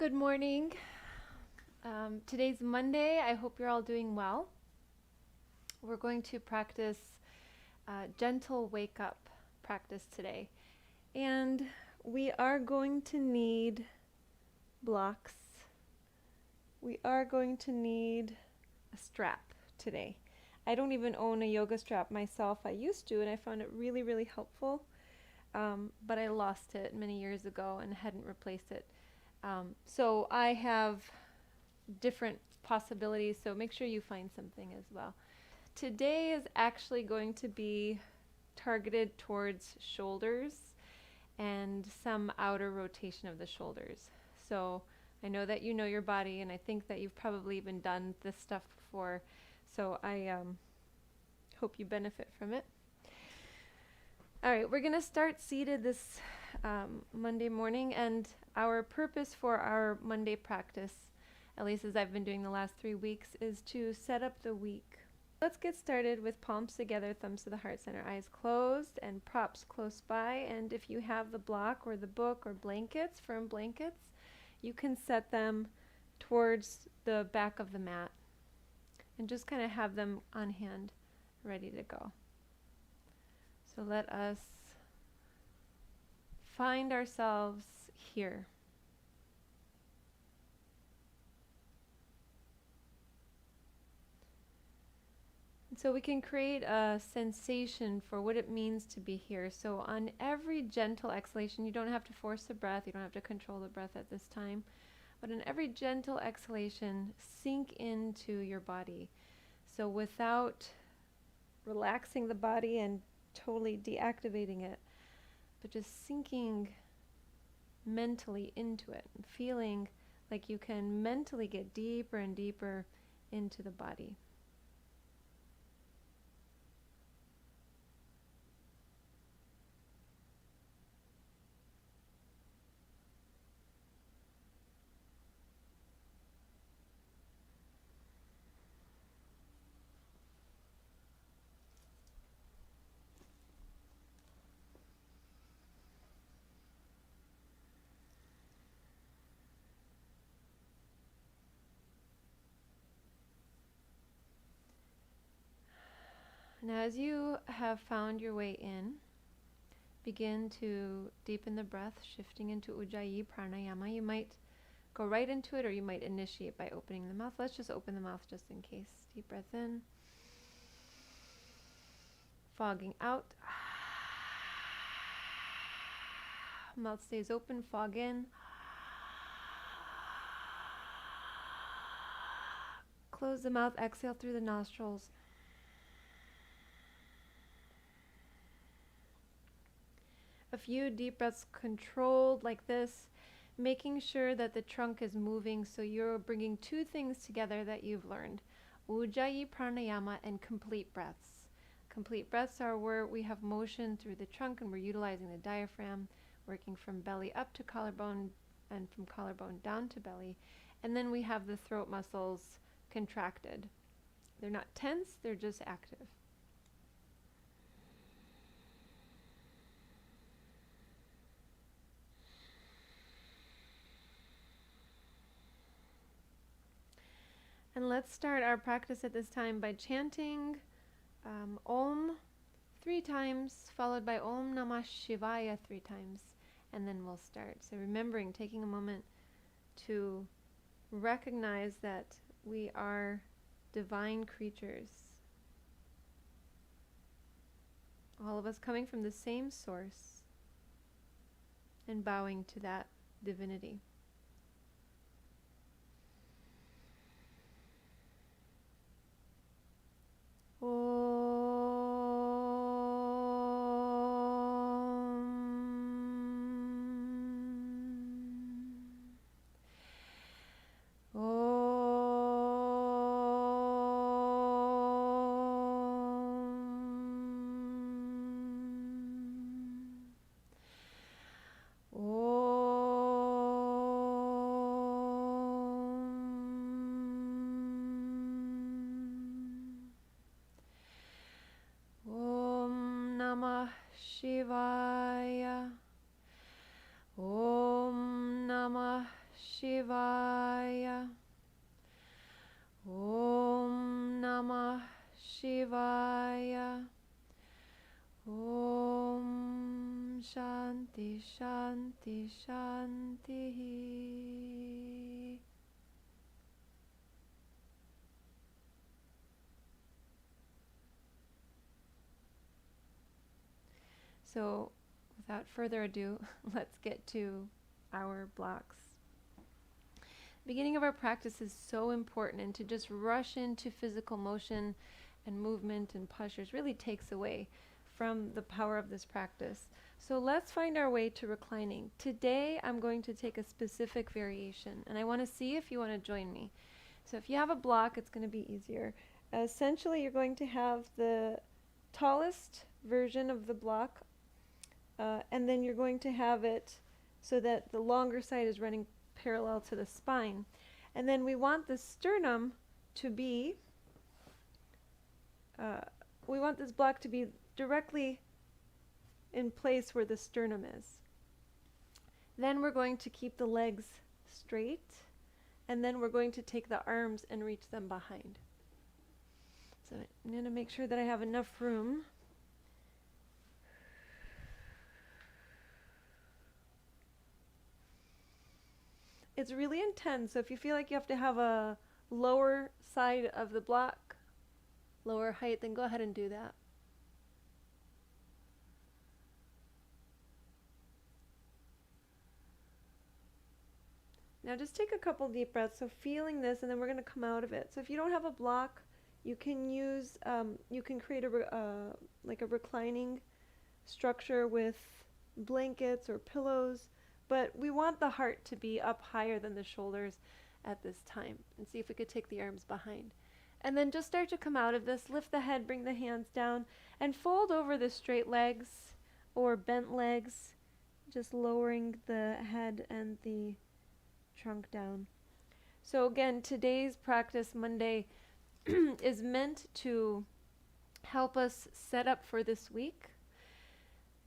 Good morning. Today's Monday. I hope you're all doing well. We're going to practice gentle wake up practice today. And we are going to need blocks. We are going to need a strap today. I don't even own a yoga strap myself. I used to, and I found it really, really helpful. But I lost it many years ago and hadn't replaced it. So I have different possibilities, so make sure you find something as well. Today is actually going to be targeted towards shoulders and some outer rotation of the shoulders. So I know that you know your body, and I think that you've probably even done this stuff before, so I hope you benefit from it. All right, we're going to start seated this Monday morning, and our purpose for our Monday practice, at least as I've been doing the last 3 weeks, is to set up the week. Let's get started with palms together, thumbs to the heart center, eyes closed, and props close by. And if you have the block or the book or blankets, firm blankets, you can set them towards the back of the mat and just kind of have them on hand, ready to go. So let us find ourselves here. And so we can create a sensation for what it means to be here. So on every gentle exhalation, you don't have to force the breath, you don't have to control the breath at this time, but on every gentle exhalation, sink into your body. So without relaxing the body and totally deactivating it, but just sinking mentally into it, and feeling like you can mentally get deeper and deeper into the body. Now, as you have found your way in, begin to deepen the breath, shifting into Ujjayi Pranayama. You might go right into it, or you might initiate by opening the mouth. Let's just open the mouth just in case. Deep breath in. Fogging out. Mouth stays open, fog in. Close the mouth, exhale through the nostrils. A few deep breaths controlled like this, making sure that the trunk is moving, so you're bringing two things together that you've learned: Ujjayi Pranayama and complete breaths. Complete breaths are where we have motion through the trunk and we're utilizing the diaphragm, working from belly up to collarbone and from collarbone down to belly. And then we have the throat muscles contracted. They're not tense, they're just active. And let's start our practice at this time by chanting Om 3 times, followed by Om Namah Shivaya 3 times, and then we'll start. So remembering, taking a moment to recognize that we are divine creatures, all of us coming from the same source, and bowing to that divinity. Namah Shivaya. Om Namah Shivaya. Om Namah Shivaya. Om Shanti Shanti Shanti. So, without further ado, let's get to our blocks. The beginning of our practice is so important, and to just rush into physical motion and movement and postures really takes away from the power of this practice. So let's find our way to reclining. Today I'm going to take a specific variation, and I want to see if you want to join me. So if you have a block, it's going to be easier. Essentially, you're going to have the tallest version of the block, and then you're going to have it so that the longer side is running parallel to the spine. And then we want the sternum to be, we want this block to be directly in place where the sternum is. Then we're going to keep the legs straight, and then we're going to take the arms and reach them behind. So I'm going to make sure that I have enough room. It's really intense, so if you feel like you have to have a lower side of the block, lower height, then go ahead and do that. Now just take a couple deep breaths, so feeling this, and then we're going to come out of it. So if you don't have a block, you can use, you can create like a reclining structure with blankets or pillows, but we want the heart to be up higher than the shoulders at this time. And see if we could take the arms behind. And then just start to come out of this, lift the head, bring the hands down, and fold over the straight legs or bent legs, just lowering the head and the trunk down. So again, today's practice, Monday, is meant to help us set up for this week.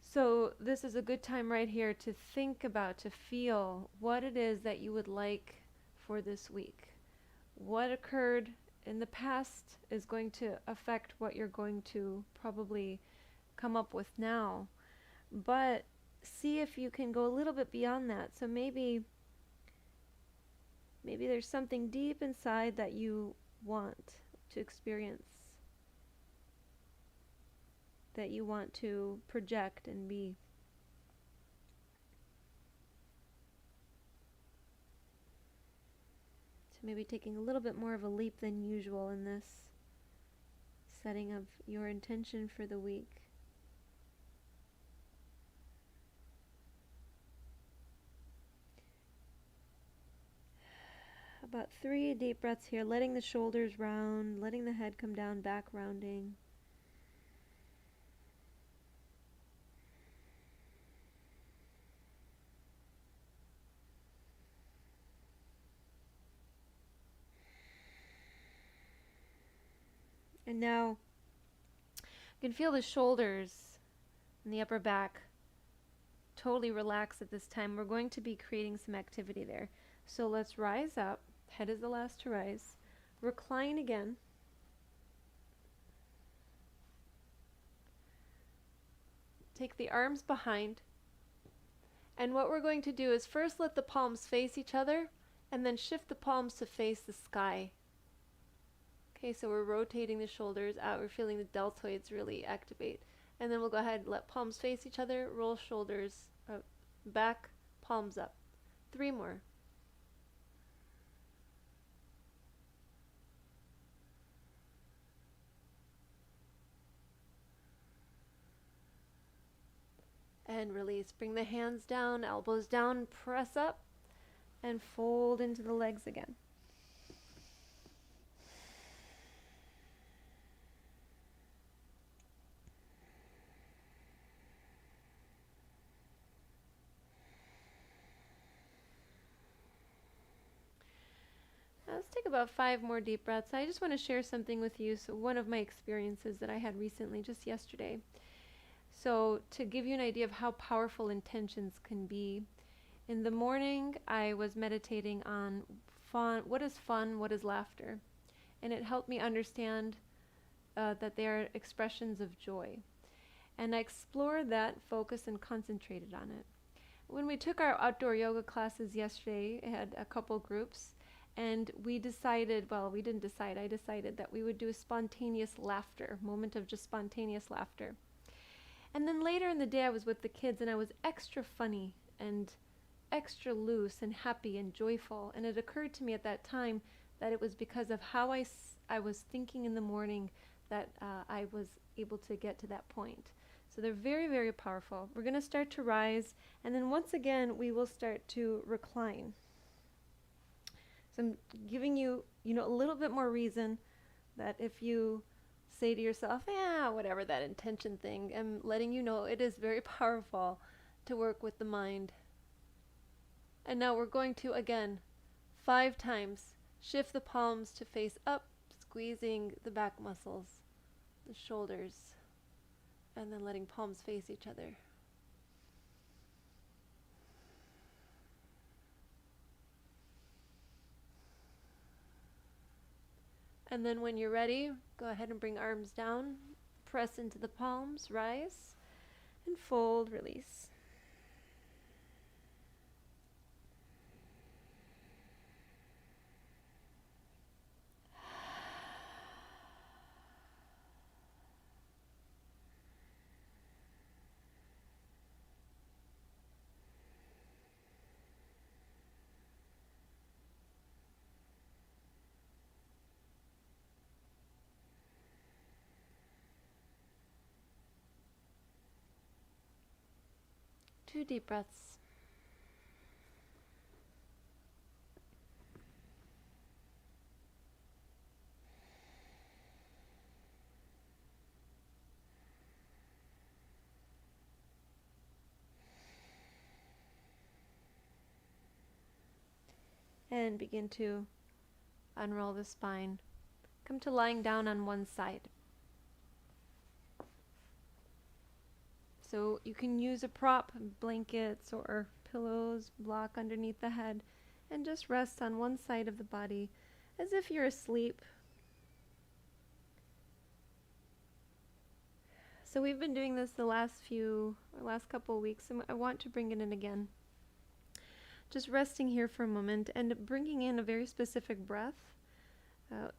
So this is a good time right here to think about, to feel what it is that you would like for this week. What occurred in the past is going to affect what you're going to probably come up with now. But see if you can go a little bit beyond that. So maybe there's something deep inside that you want to experience, that you want to project and be. So maybe taking a little bit more of a leap than usual in this setting of your intention for the week. About 3 deep breaths here, letting the shoulders round, letting the head come down, back rounding. And now you can feel the shoulders and the upper back totally relax at this time. We're going to be creating some activity there. So let's rise up. Head is the last to rise. Recline again. Take the arms behind. And what we're going to do is first let the palms face each other, and then shift the palms to face the sky. Okay, so we're rotating the shoulders out. We're feeling the deltoids really activate. And then we'll go ahead and let palms face each other, roll shoulders back, palms up. 3 more. And release. Bring the hands down, elbows down, press up, and fold into the legs again. Let's take about 5 more deep breaths. I just want to share something with you. So one of my experiences that I had recently, just yesterday. So to give you an idea of how powerful intentions can be, In the morning, I was meditating on fun, what is laughter, and it helped me understand that they are expressions of joy. And I explored that, focused, and concentrated on it. When we took our outdoor yoga classes yesterday, I had a couple groups, and we decided, well, we didn't decide, I decided that we would do a spontaneous laughter, moment of just spontaneous laughter. And then later in the day, I was with the kids, and I was extra funny and extra loose and happy and joyful. And it occurred to me at that time that it was because of how I was thinking in the morning that I was able to get to that point. So they're very, very powerful. We're going to start to rise, and then once again, we will start to recline. So I'm giving you, a little bit more reason that if you say to yourself, yeah, whatever that intention thing, I'm letting you know it is very powerful to work with the mind. And now we're going to, again, 5 times, shift the palms to face up, squeezing the back muscles, the shoulders, and then letting palms face each other. And then when you're ready, go ahead and bring arms down, press into the palms, rise, and fold, release. Two deep breaths. And begin to unroll the spine. Come to lying down on one side. So you can use a prop, blankets or pillows, block underneath the head, and just rest on one side of the body as if you're asleep. So we've been doing this the last couple of weeks, and I want to bring it in again. Just resting here for a moment and bringing in a very specific breath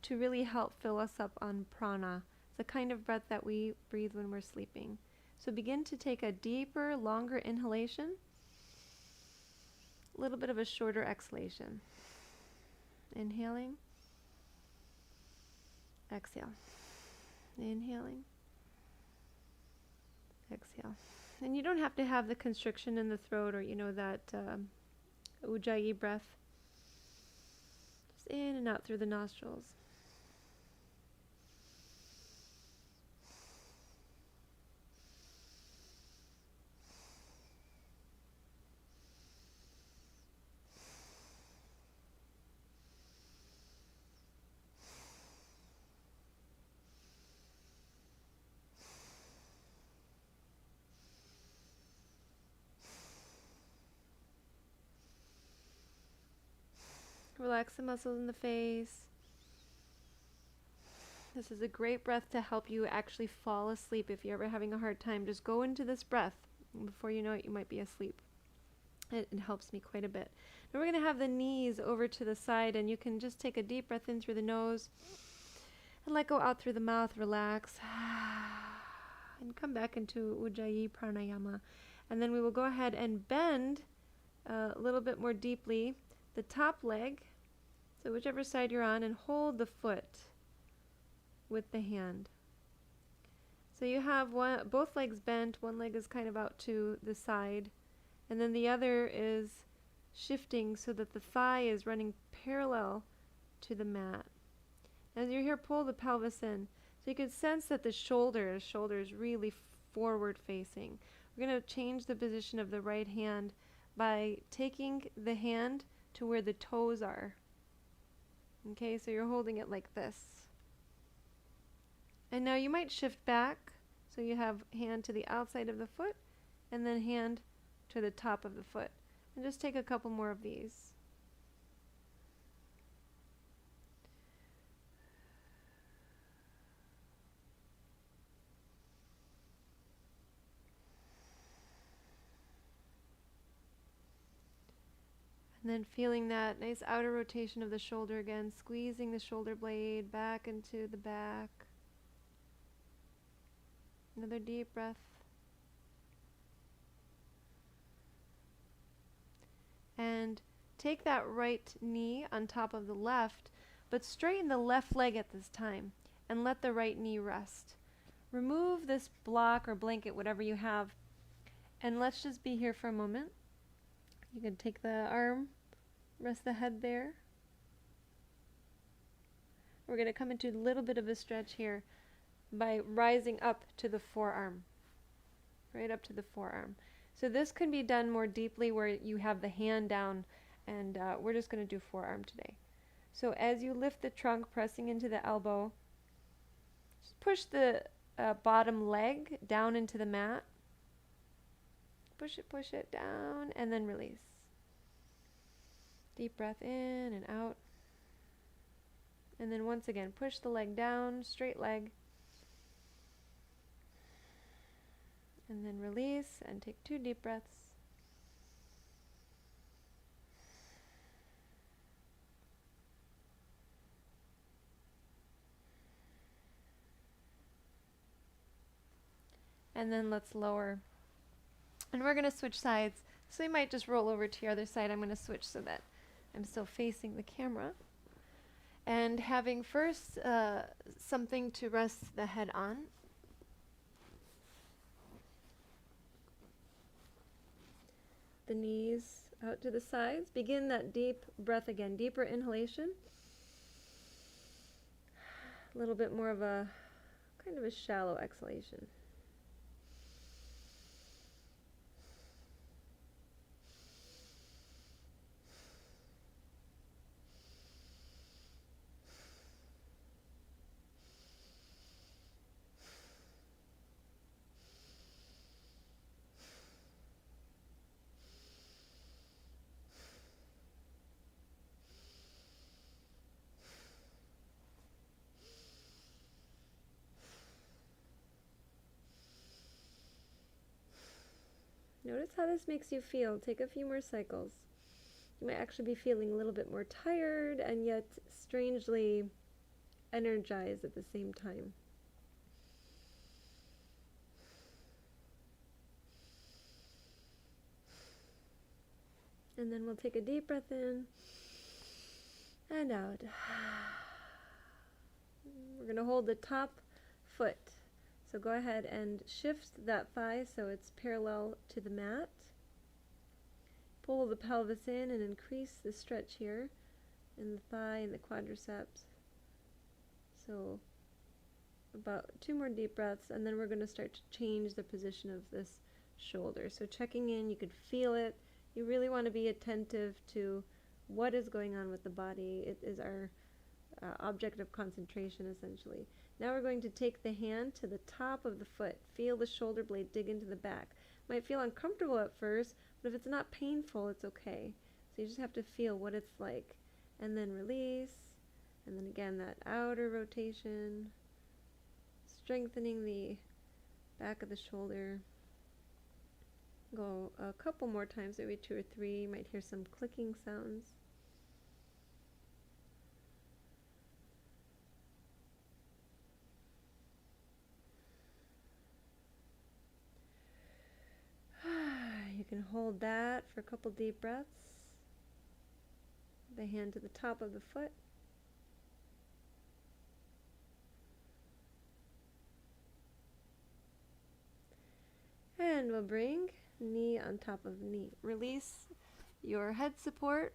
to really help fill us up on prana, the kind of breath that we breathe when we're sleeping. So begin to take a deeper, longer inhalation, a little bit of a shorter exhalation. Inhaling, exhale, inhaling, exhale. And you don't have to have the constriction in the throat or, that Ujjayi breath. Just in and out through the nostrils. Relax the muscles in the face. This is a great breath to help you actually fall asleep. If you're ever having a hard time, just go into this breath. Before you know it, you might be asleep. It helps me quite a bit. Now we're going to have the knees over to the side, and you can just take a deep breath in through the nose and let go out through the mouth. Relax. And come back into Ujjayi Pranayama. And then we will go ahead and bend a little bit more deeply the top leg, so whichever side you're on, and hold the foot with the hand. So you have both legs bent, one leg is kind of out to the side, and then the other is shifting so that the thigh is running parallel to the mat. As you're here, pull the pelvis in. So you can sense that the shoulders really forward facing. We're going to change the position of the right hand by taking the hand to where the toes are. Okay, so you're holding it like this. And now you might shift back, so you have hand to the outside of the foot, and then hand to the top of the foot. And just take a couple more of these. And then feeling that nice outer rotation of the shoulder again, squeezing the shoulder blade back into the back. Another deep breath. And take that right knee on top of the left, but straighten the left leg at this time and let the right knee rest. Remove this block or blanket, whatever you have, and let's just be here for a moment. You can take the arm, rest the head there. We're going to come into a little bit of a stretch here by rising up to the forearm, right up to the forearm. So this can be done more deeply where you have the hand down, and we're just going to do forearm today. So as you lift the trunk, pressing into the elbow, just push the bottom leg down into the mat. Push it down, and then release. Deep breath in and out. And then once again, push the leg down, straight leg. And then release and take 2 deep breaths. And then let's lower. And we're going to switch sides. So you might just roll over to your other side. I'm going to switch so that I'm still facing the camera. And having first something to rest the head on. The knees out to the sides. Begin that deep breath again. Deeper inhalation. A little bit more of a kind of a shallow exhalation. Notice how this makes you feel. Take a few more cycles. You might actually be feeling a little bit more tired and yet strangely energized at the same time. And then we'll take a deep breath in and out. We're going to hold the top foot. So go ahead and shift that thigh so it's parallel to the mat. Pull the pelvis in and increase the stretch here in the thigh and the quadriceps. So about 2 more deep breaths, and then we're going to start to change the position of this shoulder. So checking in, you could feel it. You really want to be attentive to what is going on with the body. It is our object of concentration, essentially. Now we're going to take the hand to the top of the foot. Feel the shoulder blade dig into the back. Might feel uncomfortable at first, but if it's not painful, it's okay. So you just have to feel what it's like. And then release. And then again, that outer rotation. Strengthening the back of the shoulder. Go a couple more times, maybe 2 or 3. You might hear some clicking sounds. You can hold that for a couple deep breaths. The hand to the top of the foot. And we'll bring knee on top of knee. Release your head support.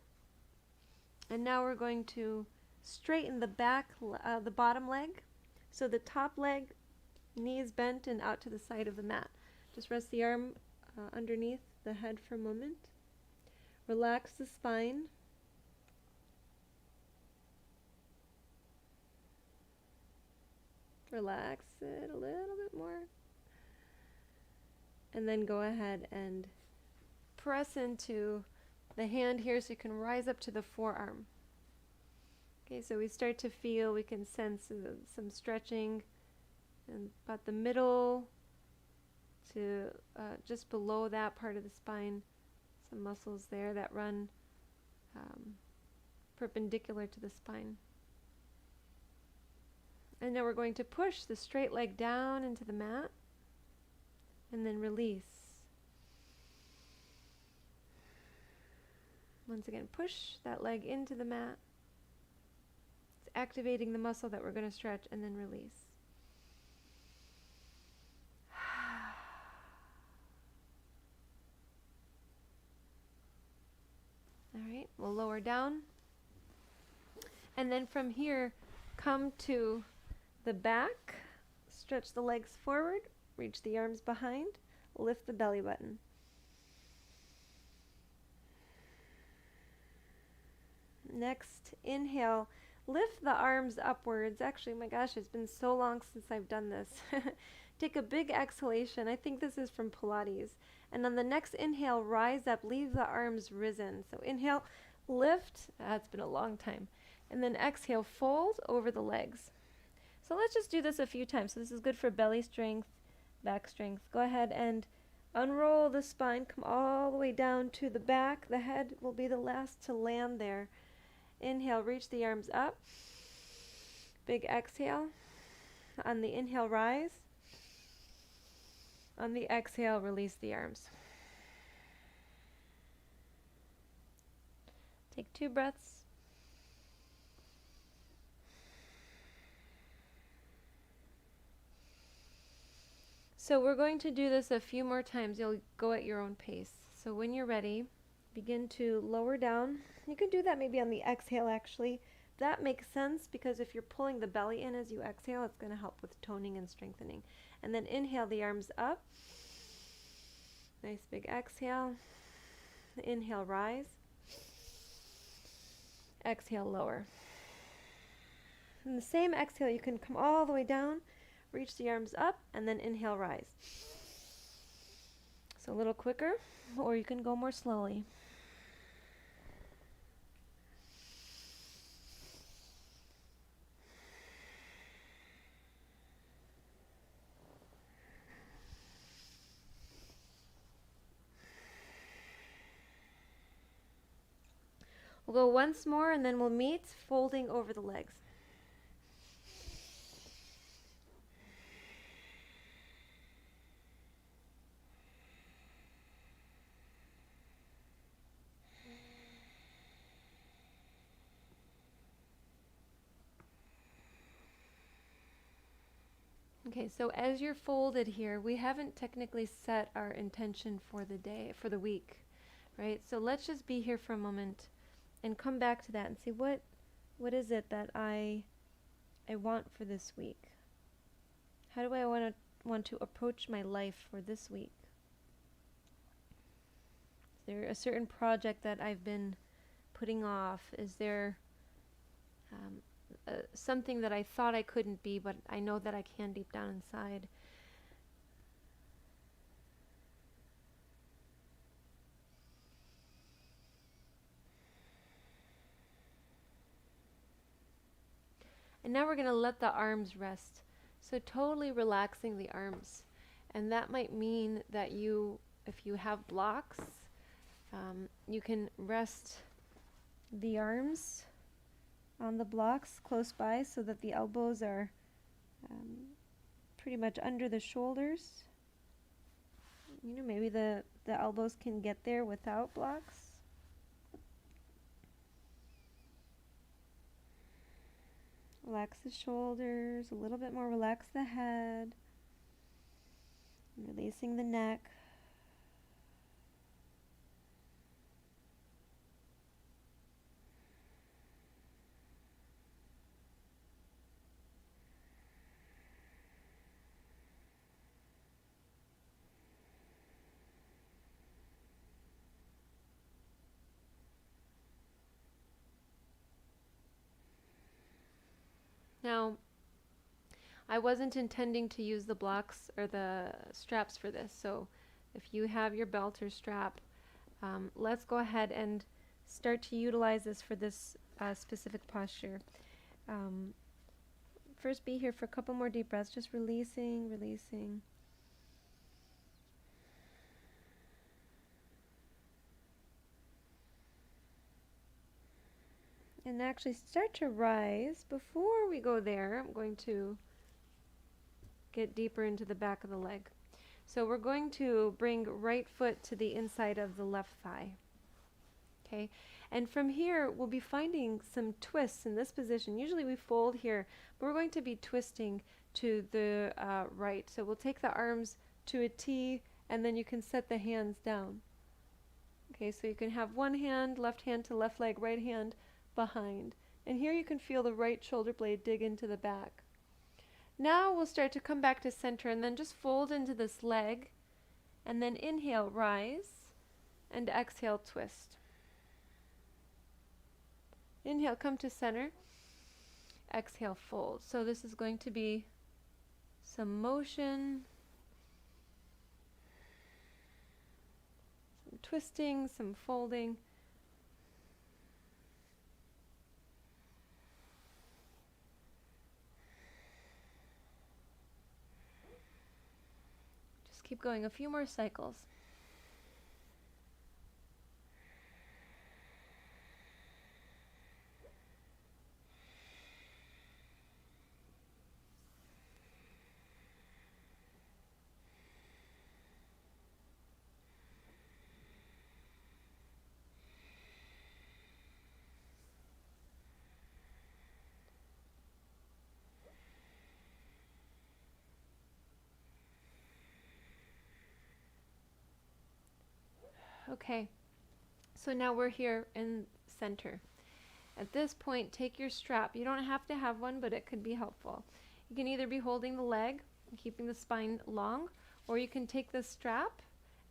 And now we're going to straighten the back, the bottom leg. So the top leg, knees bent and out to the side of the mat. Just rest the arm underneath the head for a moment. Relax the spine. Relax it a little bit more. And then go ahead and press into the hand here so you can rise up to the forearm. Okay, so we start to feel, we can sense some stretching and about the middle to just below that part of the spine, some muscles there that run perpendicular to the spine. And now we're going to push the straight leg down into the mat and then release. Once again, push that leg into the mat. It's activating the muscle that we're going to stretch and then release. All right, we'll lower down. And then from here, come to the back, stretch the legs forward, reach the arms behind, lift the belly button. Next, inhale, lift the arms upwards. Actually, my gosh, it's been so long since I've done this. Take a big exhalation. I think this is from Pilates. And on the next inhale, rise up, leave the arms risen. So inhale, lift. It's been a long time. And then exhale, fold over the legs. So let's just do this a few times. So this is good for belly strength, back strength. Go ahead and unroll the spine, come all the way down to the back. The head will be the last to land there. Inhale, reach the arms up. Big exhale. On the inhale, rise. On the exhale, release the arms. Take 2 breaths. So we're going to do this a few more times. You'll go at your own pace. So when you're ready, begin to lower down. You can do that maybe on the exhale actually. That makes sense because if you're pulling the belly in as you exhale, it's going to help with toning and strengthening. And then inhale the arms up. Nice big exhale. Inhale, rise. Exhale, lower. In the same exhale, you can come all the way down, reach the arms up, and then inhale, rise. So a little quicker, or you can go more slowly. We'll go once more and then we'll meet, folding over the legs. Okay, so as you're folded here, we haven't technically set our intention for the day, for the week, right? So let's just be here for a moment and come back to that and see what is it that I want for this week? How do I want to approach my life for this week? Is there a certain project that I've been putting off? Is there something that I thought I couldn't be, but I know that I can deep down inside? And now we're going to let the arms rest. So totally relaxing the arms. And that might mean that if you have blocks, you can rest the arms on the blocks close by so that the elbows are pretty much under the shoulders. You know, maybe the elbows can get there without blocks. Relax the shoulders, a little bit more, relax the head, releasing the neck. Now, I wasn't intending to use the blocks or the straps for this, so if you have your belt or strap, let's go ahead and start to utilize this for this specific posture. First, be here for a couple more deep breaths, just releasing, releasing. And actually start to rise. Before we go there, I'm going to get deeper into the back of the leg. So we're going to bring right foot to the inside of the left thigh. Okay, and from here we'll be finding some twists in this position. Usually we fold here, but we're going to be twisting to the right. So we'll take the arms to a T, and then you can set the hands down. Okay, so you can have one hand, left hand to left leg, right hand behind. And here you can feel the right shoulder blade dig into the back. Now we'll start to come back to center and then just fold into this leg, and then inhale, rise, and exhale, twist. Inhale, come to center. Exhale, fold. So this is going to be some motion, some twisting, some folding. Just keep going a few more cycles. Okay, so now we're here in center. At this point, take your strap. You don't have to have one, but it could be helpful. You can either be holding the leg, keeping the spine long, or you can take the strap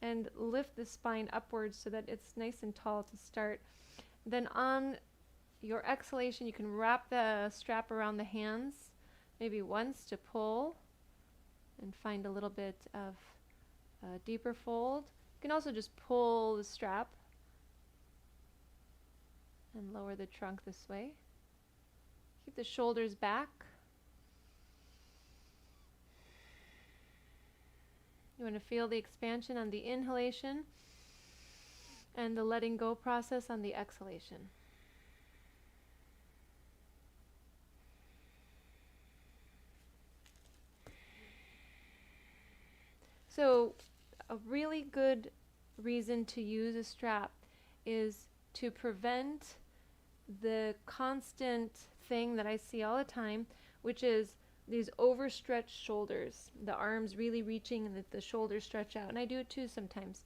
and lift the spine upwards so that it's nice and tall to start. Then on your exhalation, you can wrap the strap around the hands, maybe once to pull and find a little bit of a deeper fold. You can also just pull the strap and lower the trunk this way. Keep the shoulders back. You want to feel the expansion on the inhalation and the letting go process on the exhalation. So a really good reason to use a strap is to prevent the constant thing that I see all the time, which is these overstretched shoulders, the arms really reaching and the shoulders stretch out. And I do it too sometimes.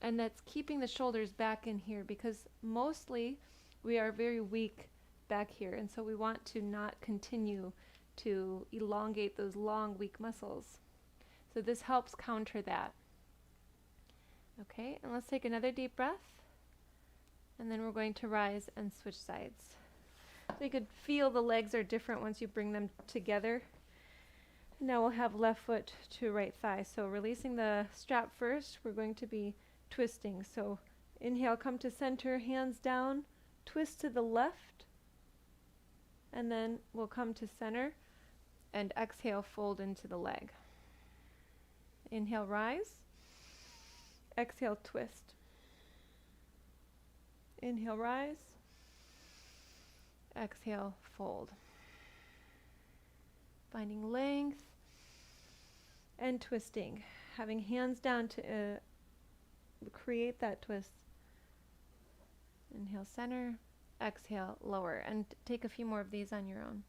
And that's keeping the shoulders back in here, because mostly we are very weak back here. And so we want to not continue to elongate those long, weak muscles. So this helps counter that. Okay, and let's take another deep breath. And then we're going to rise and switch sides. So you could feel the legs are different once you bring them together. Now we'll have left foot to right thigh. So releasing the strap first, we're going to be twisting. So inhale, come to center, hands down, twist to the left, and then we'll come to center and exhale, fold into the leg. Inhale, rise. Exhale, twist. Inhale, rise. Exhale, fold. Finding length and twisting. Having hands down to create that twist. Inhale, center. Exhale, lower. And take a few more of these on your own.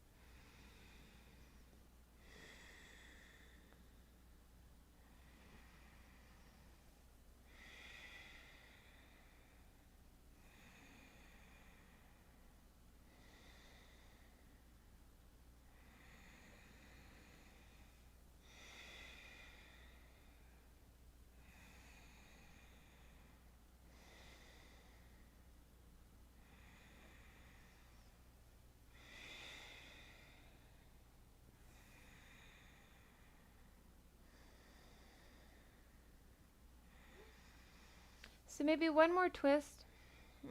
So maybe one more twist,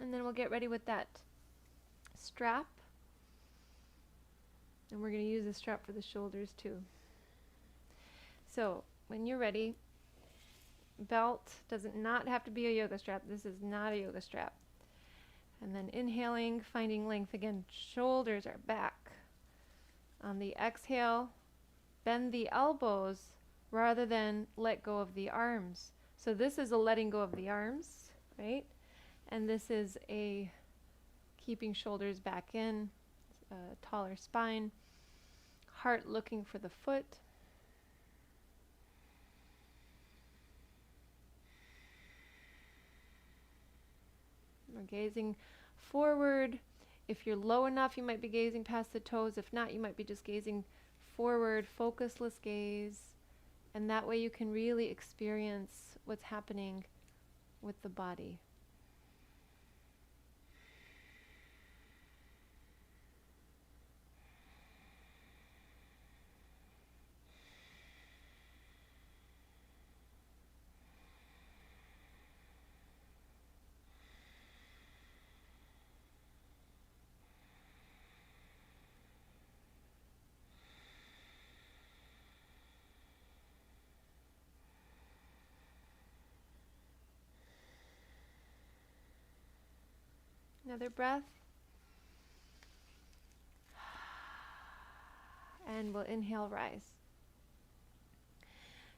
and then we'll get ready with that strap. And we're going to use the strap for the shoulders too. So when you're ready, belt does not have to be a yoga strap. This is not a yoga strap. And then inhaling, finding length again. Shoulders are back. On the exhale, bend the elbows rather than let go of the arms. So this is a letting go of the arms, right? And this is a keeping shoulders back in, taller spine, heart looking for the foot. We're gazing forward. If you're low enough, you might be gazing past the toes. If not, you might be just gazing forward, focusless gaze. And that way you can really experience what's happening with the body. Another breath. And we'll inhale, rise.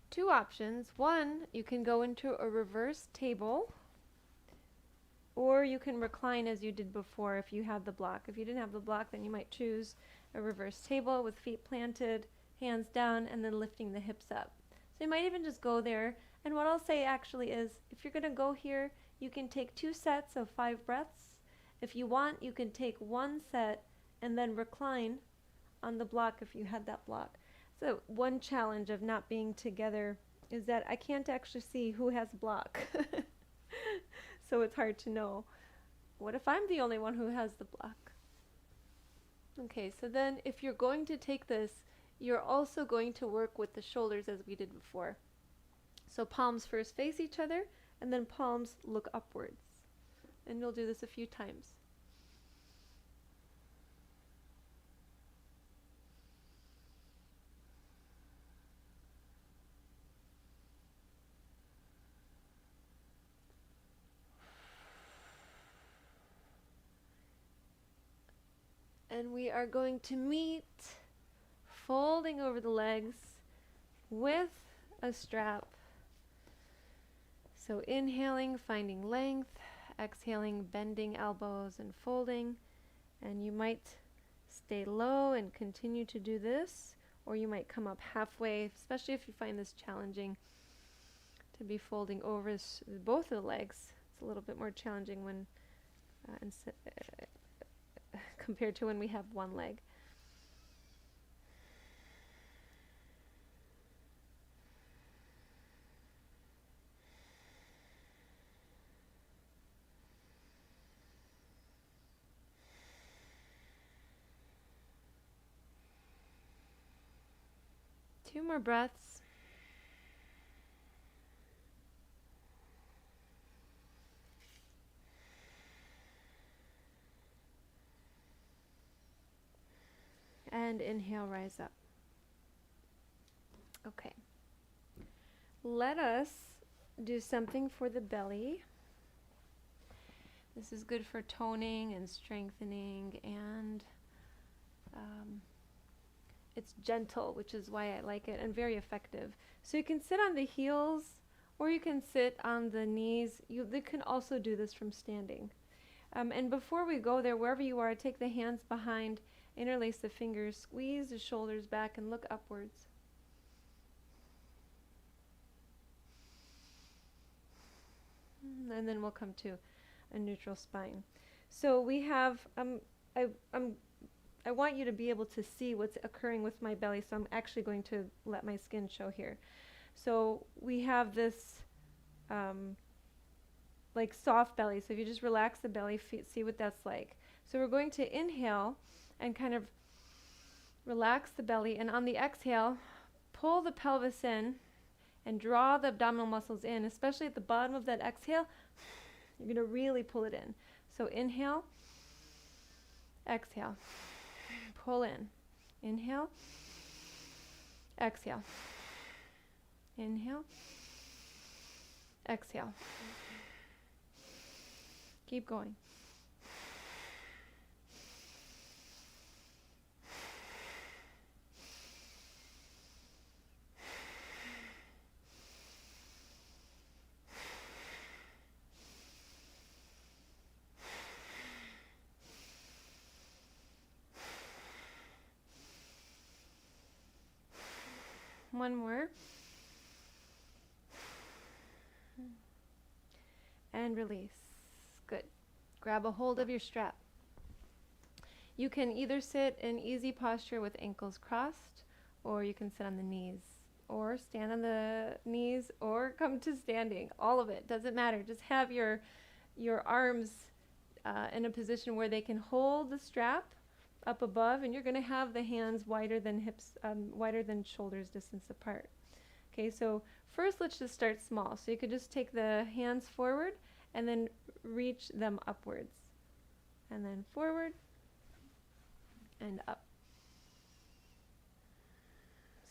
Two options. One, you can go into a reverse table, or you can recline as you did before if you had the block. If you didn't have the block, then you might choose a reverse table with feet planted, hands down, and then lifting the hips up. So you might even just go there. And what I'll say actually is, if you're going to go here, you can take 2 sets of 5 breaths. If you want, you can take 1 set and then recline on the block if you had that block. So one challenge of not being together is that I can't actually see who has a block. So it's hard to know. What if I'm the only one who has the block? Okay, so then if you're going to take this, you're also going to work with the shoulders as we did before. So palms first face each other, and then palms look upwards. And you'll do this a few times. And we are going to meet folding over the legs with a strap. So inhaling, finding length, exhaling, bending elbows and folding. And you might stay low and continue to do this, or you might come up halfway, especially if you find this challenging to be folding over both of the legs. It's a little bit more challenging when compared to when we have one leg. Two more breaths. And inhale, rise up. Okay. Let us do something for the belly. This is good for toning and strengthening, and it's gentle, which is why I like it, and very effective. So you can sit on the heels, or you can sit on the knees. You can also do this from standing. And before we go there, wherever you are, take the hands behind, interlace the fingers, squeeze the shoulders back, and look upwards. And then we'll come to a neutral spine. So we have, I want you to be able to see what's occurring with my belly, so I'm actually going to let my skin show here. So we have this like soft belly, so if you just relax the belly, see what that's like. So we're going to inhale and kind of relax the belly, and on the exhale, pull the pelvis in and draw the abdominal muscles in, especially at the bottom of that exhale. You're going to really pull it in. So inhale, exhale, pull in. Inhale, exhale, inhale, exhale. Keep going. One more. And release. Good. Grab a hold of your strap. You can either sit in easy posture with ankles crossed, or you can sit on the knees, or stand on the knees, or come to standing. All of it doesn't matter. Just have your arms in a position where they can hold the strap up above, and you're going to have the hands wider than hips, wider than shoulders distance apart. Okay, so first let's just start small. So you could just take the hands forward and then reach them upwards, and then forward and up.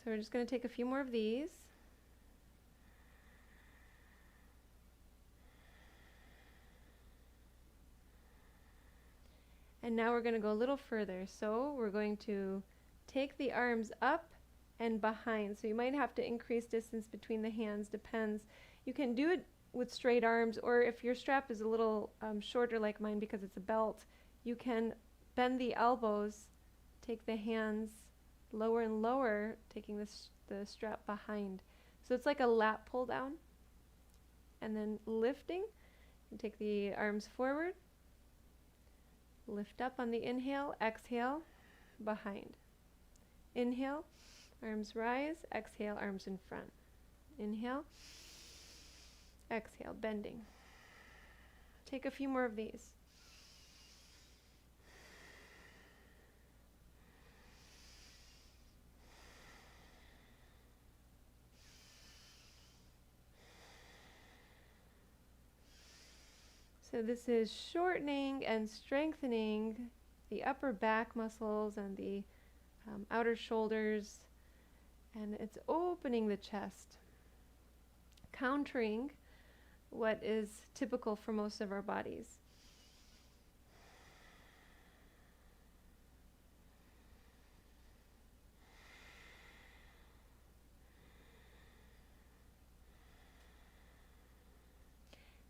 So we're just going to take a few more of these. And now we're going to go a little further. So we're going to take the arms up and behind. So you might have to increase distance between the hands, depends. You can do it with straight arms, or if your strap is a little shorter like mine because it's a belt, you can bend the elbows, take the hands lower and lower, taking the strap behind. So it's like a lap pull down. And then lifting, you take the arms forward, lift up on the inhale, exhale, behind. Inhale, arms rise, exhale, arms in front. Inhale, exhale, bending. Take a few more of these. So this is shortening and strengthening the upper back muscles and the outer shoulders, and it's opening the chest, countering what is typical for most of our bodies.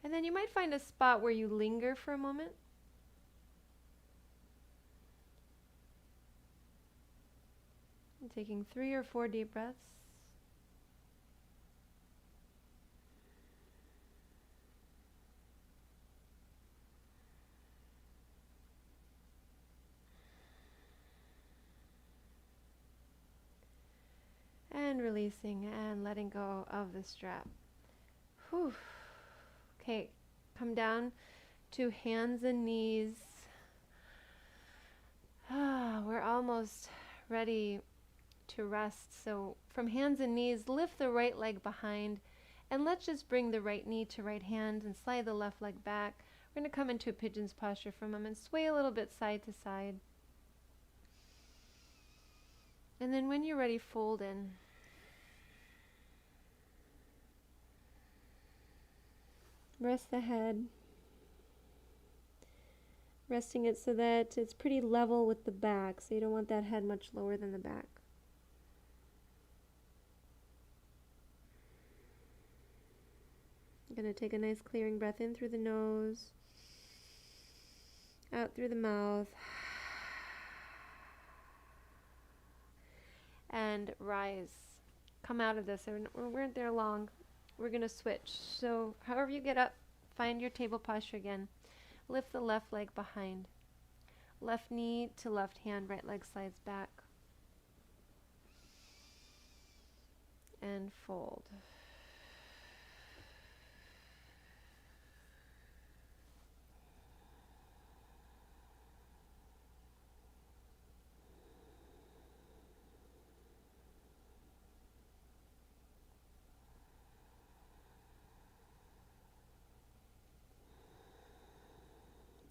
And then you might find a spot where you linger for a moment. And taking 3 or 4 deep breaths. And releasing and letting go of the strap. Whew. Okay, come down to hands and knees. We're almost ready to rest. So from hands and knees, lift the right leg behind, and let's just bring the right knee to right hand and slide the left leg back. We're going to come into a pigeon's posture for a moment, sway a little bit side to side. And then when you're ready, fold in. Rest the head, resting it so that it's pretty level with the back, so you don't want that head much lower than the back. I'm going to take a nice clearing breath in through the nose, out through the mouth, and rise. Come out of this. We weren't there long. We're going to switch. So however you get up, find your table posture again. Lift the left leg behind. Left knee to left hand, right leg slides back. And fold.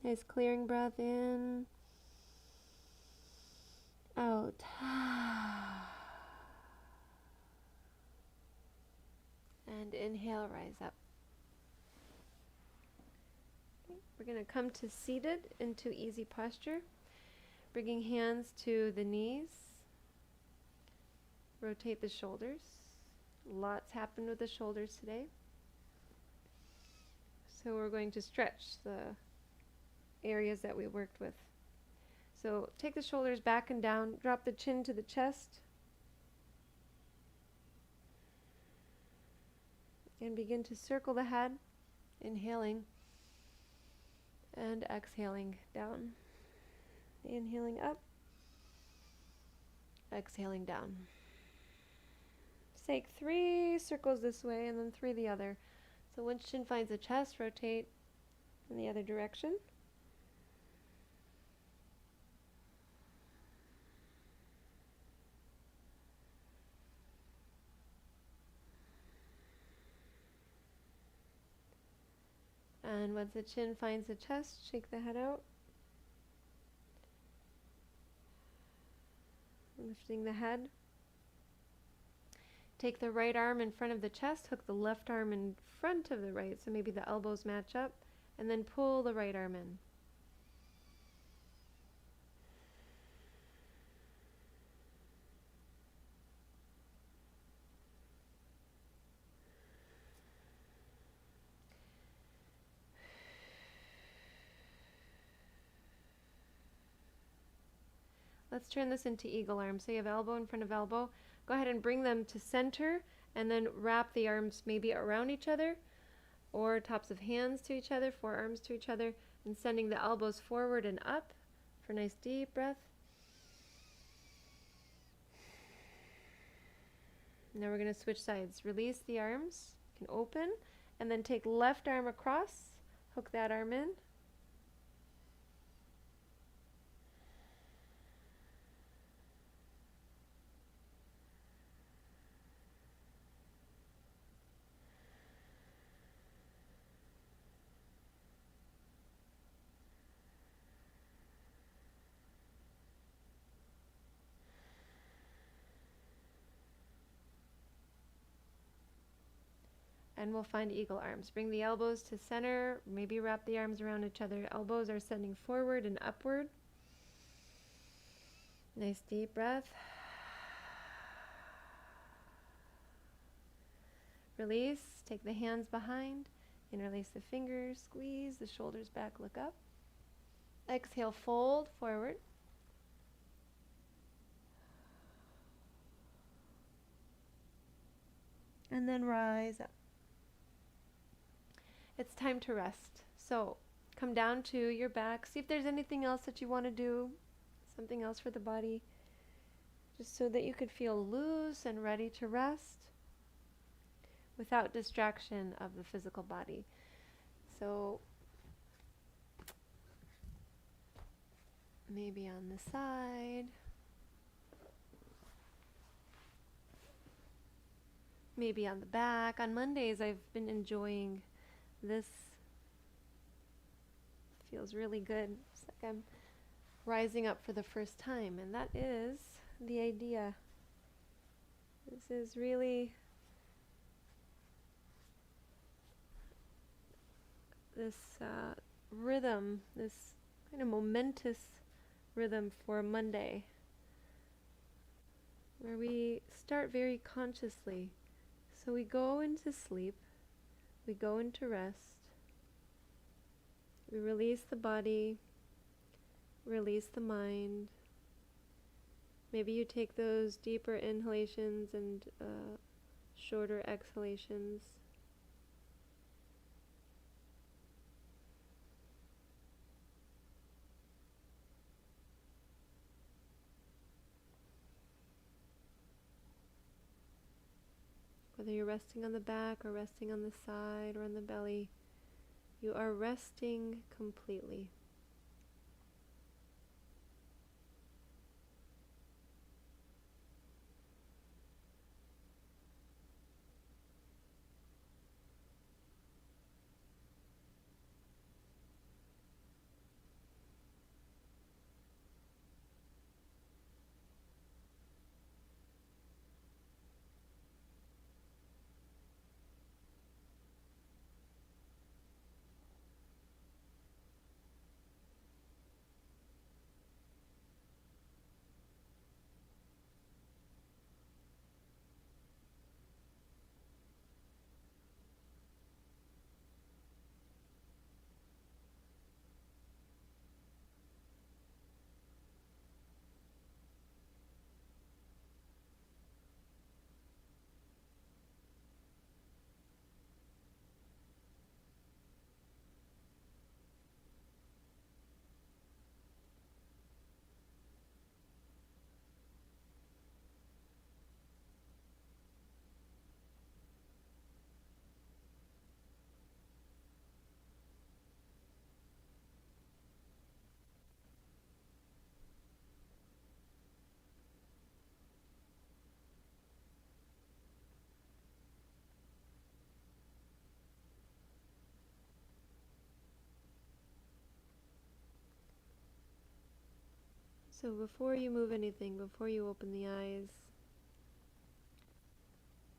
Nice clearing breath in, out. And inhale, rise up. Okay. We're going to come to seated into easy posture, bringing hands to the knees. Rotate the shoulders. Lots happened with the shoulders today. So we're going to stretch the areas that we worked with. So take the shoulders back and down, drop the chin to the chest, and begin to circle the head, inhaling and exhaling down. Inhaling up, exhaling down. Take 3 circles this way and then 3 the other. So once chin finds the chest, rotate in the other direction. And once the chin finds the chest, shake the head out. Lifting the head. Take the right arm in front of the chest, hook the left arm in front of the right, so maybe the elbows match up, and then pull the right arm in. Let's turn this into eagle arms. So you have elbow in front of elbow. Go ahead and bring them to center and then wrap the arms maybe around each other or tops of hands to each other, forearms to each other, and sending the elbows forward and up for a nice deep breath. Now we're going to switch sides. Release the arms, you can open, and then take left arm across, hook that arm in. And we'll find eagle arms. Bring the elbows to center, maybe wrap the arms around each other. Elbows are sending forward and upward. Nice deep breath. Release, take the hands behind, interlace the fingers, squeeze the shoulders back, look up. Exhale, fold forward. And then rise up. It's time to rest. So come down to your back. See if there's anything else that you want to do, something else for the body, just so that you could feel loose and ready to rest without distraction of the physical body. So maybe on the side, maybe on the back. On Mondays, I've been enjoying this. Feels really good. It's like I'm rising up for the first time, and that is the idea. This is really this rhythm, this kind of momentous rhythm for Monday, where we start very consciously. So we go into sleep, we go into rest, we release the body, release the mind. Maybe you take those deeper inhalations and shorter exhalations. Whether you're resting on the back or resting on the side or on the belly, you are resting completely. So before you move anything, before you open the eyes,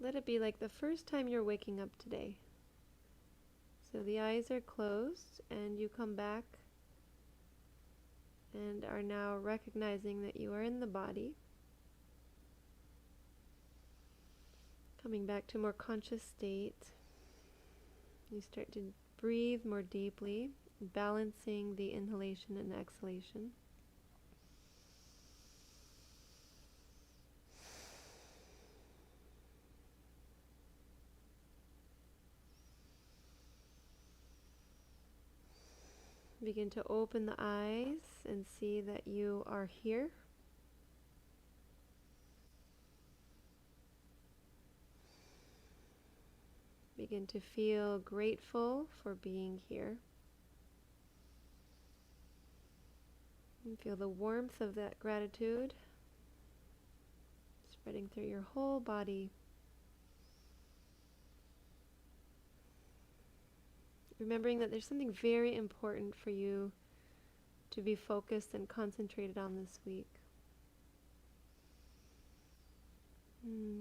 let it be like the first time you're waking up today. So the eyes are closed and you come back and are now recognizing that you are in the body. Coming back to a more conscious state. You start to breathe more deeply, balancing the inhalation and exhalation. Begin to open the eyes and see that you are here. Begin to feel grateful for being here. And feel the warmth of that gratitude spreading through your whole body. Remembering that there's something very important for you to be focused and concentrated on this week.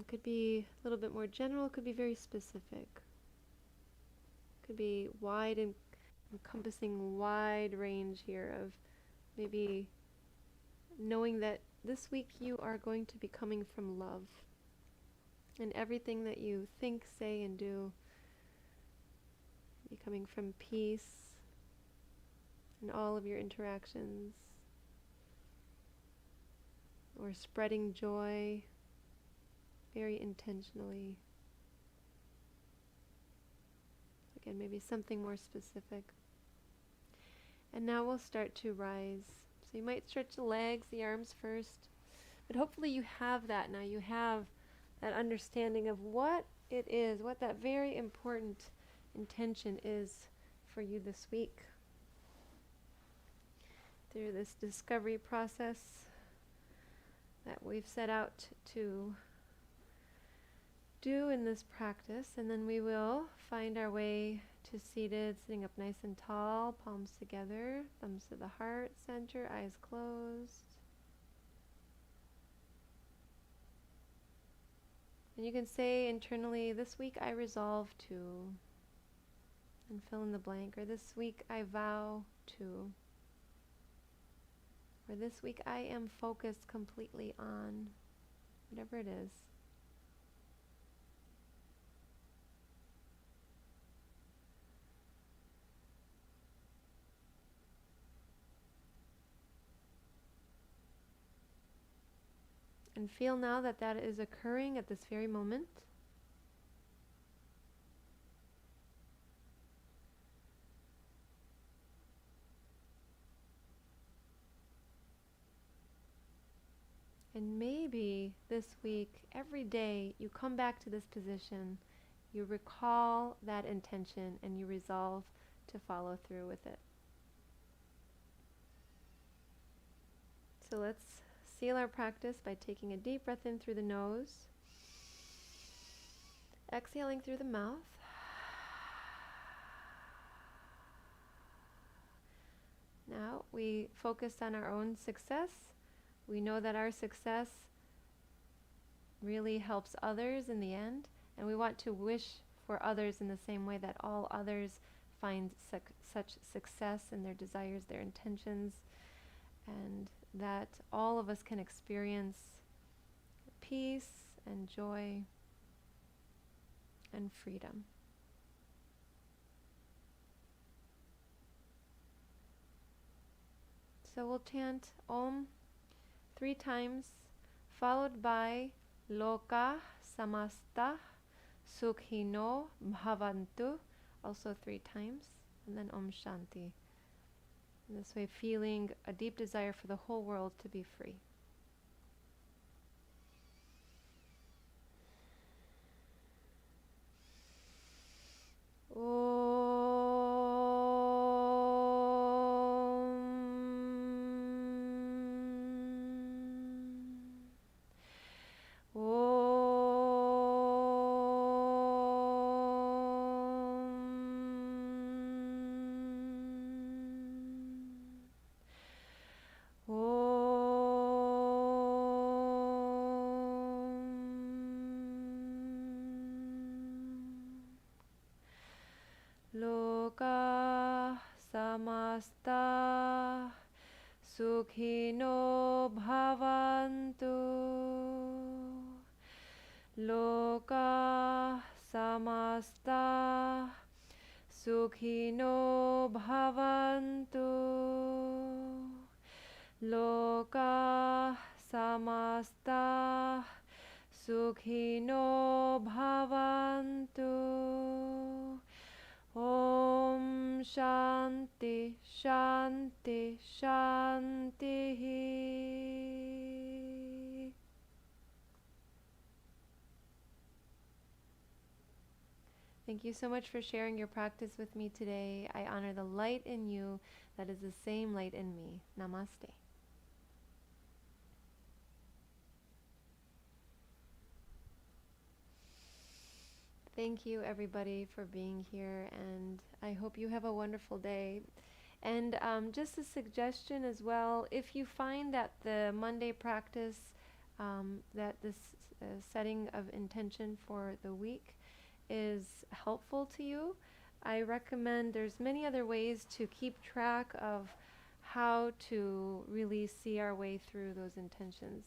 Could be a little bit more general, could be very specific. Could be wide and encompassing wide range here of maybe knowing that this week you are going to be coming from love. And everything that you think, say, and do be coming from peace in all of your interactions, or spreading joy very intentionally. Again, maybe something more specific. And now we'll start to rise. So you might stretch the legs, the arms first, but hopefully you have that now. You have that understanding of what it is, what that very important intention is for you this week. Through this discovery process that we've set out to do in this practice, and then we will find our way to seated, sitting up nice and tall, palms together, thumbs to the heart center, eyes closed. And you can say internally, this week I resolve to, and fill in the blank, or this week I vow to, or this week I am focused completely on, whatever it is. And feel now that that is occurring at this very moment. And maybe this week, every day, you come back to this position, you recall that intention, and you resolve to follow through with it. So let's seal our practice by taking a deep breath in through the nose, exhaling through the mouth. Now we focus on our own success. We know that our success really helps others in the end, and we want to wish for others in the same way that all others find such success in their desires, their intentions, and that all of us can experience peace and joy and freedom. So we'll chant Om 3 times, followed by Loka Samasta Sukhino Bhavantu, also 3 times, and then Om Shanti. In this way, feeling a deep desire for the whole world to be free. Om Loka samasta sukhino bhavantu. Loka samasta sukhino bhavantu. Loka samasta sukhino bhavantu. Om Shanti Shanti Shanti. Thank you so much for sharing your practice with me today. I honor the light in you that is the same light in me. Namaste. Thank you, everybody, for being here, and I hope you have a wonderful day. And just a suggestion as well, if you find that the Monday practice, that this setting of intention for the week is helpful to you, I recommend there's many other ways to keep track of how to really see our way through those intentions.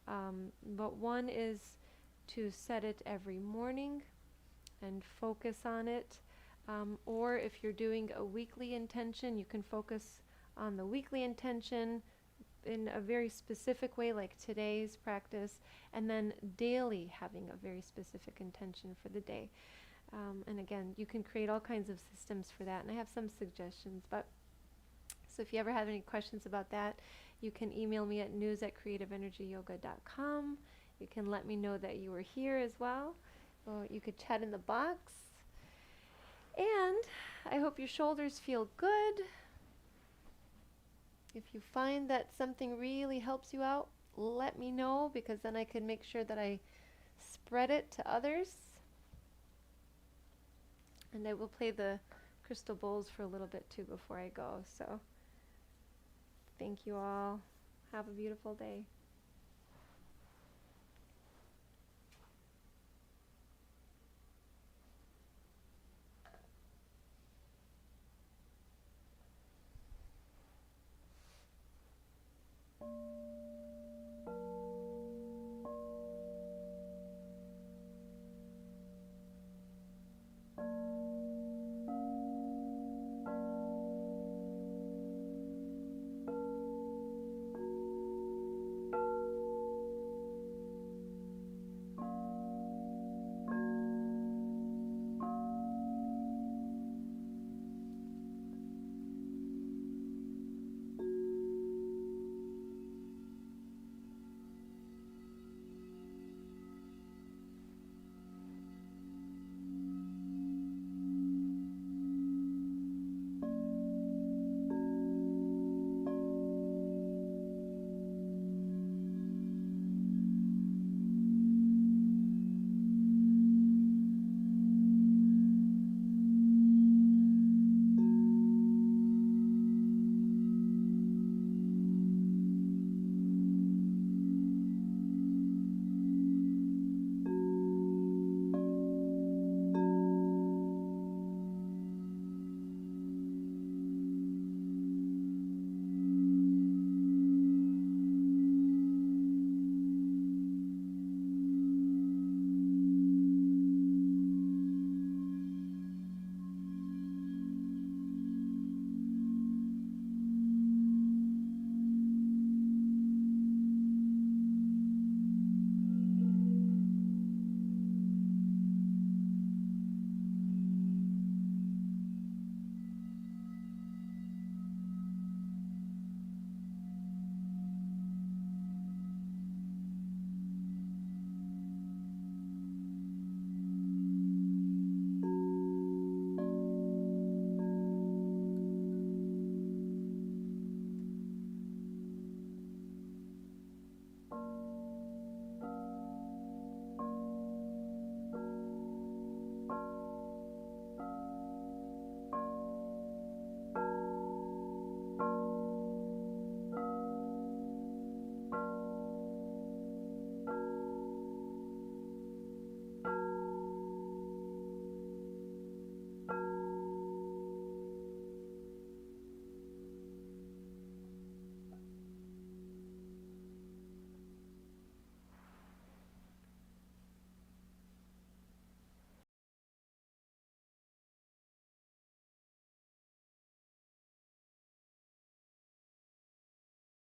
But one is to set it every morning and focus on it. Or if you're doing a weekly intention, you can focus on the weekly intention in a very specific way, like today's practice, and then daily having a very specific intention for the day. And again, you can create all kinds of systems for that, and I have some suggestions. But so if you ever have any questions about that, you can email me at news@creativeenergyyoga.com. You can let me know that you were here as well. You could chat in the box. And I hope your shoulders feel good. If you find that something really helps you out, let me know, because then I can make sure that I spread it to others. And I will play the crystal bowls for a little bit too before I go. So thank you all. Have a beautiful day.